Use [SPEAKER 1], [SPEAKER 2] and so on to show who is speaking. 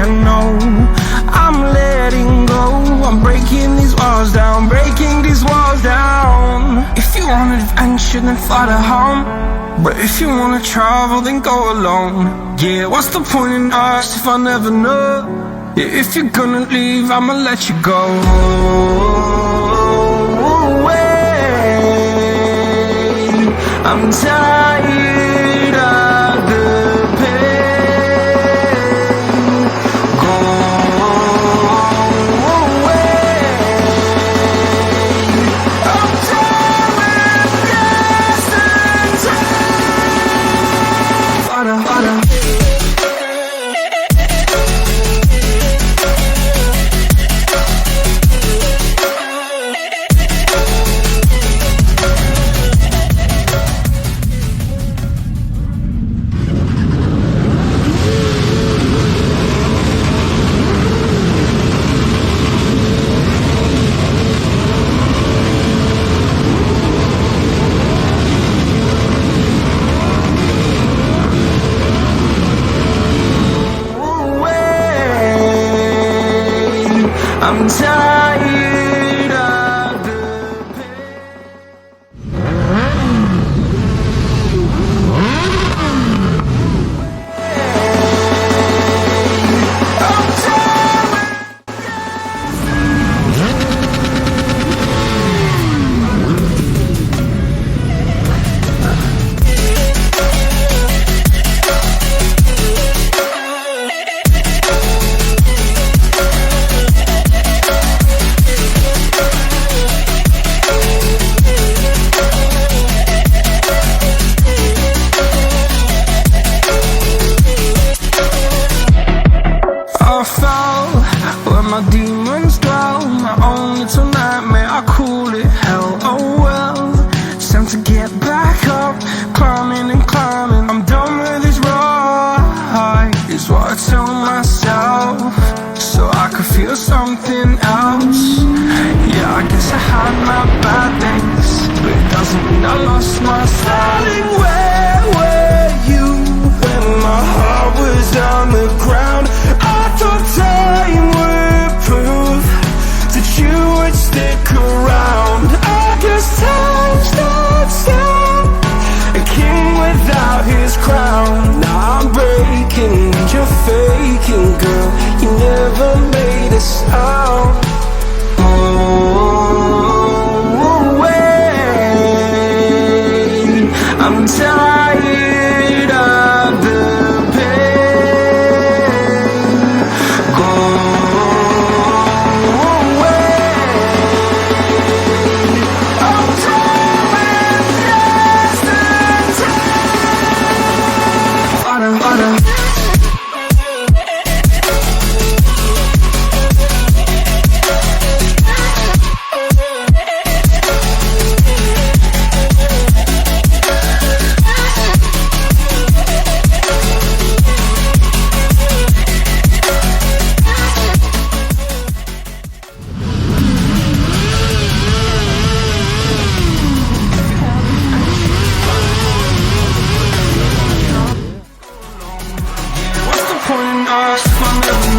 [SPEAKER 1] and no, I'm letting go. I'm breaking these walls down, breaking these walls down. If you want adventure, then fly to home. But if you wanna travel, then go alone. Yeah, what's the point in us if I never know? Yeah, if you're gonna leave, I'ma let you go. I'm tired of the pain. Go away. I'm done with yesterday. Harder, harder. I'm tired of the pain. I'm tired. I fell where my demons dwell. My own little nightmare, I call it hell. Oh well, it's time to get back up. Climbing and climbing, I'm done with this ride, is what I tell myself, so I could feel something else. Yeah, I guess I had my bad days, but it doesn't mean I lost my styling. Where were you when my heart was on the ground? I thought time would prove that you would stick around. I guess time stood still, a king without his crown. Now I'm breaking and you're faking, girl. You never made a sound. Oh, wait, I'm tired of the pain. Go away. I'm done with yesterday. Harder, harder. What's the point in us if I never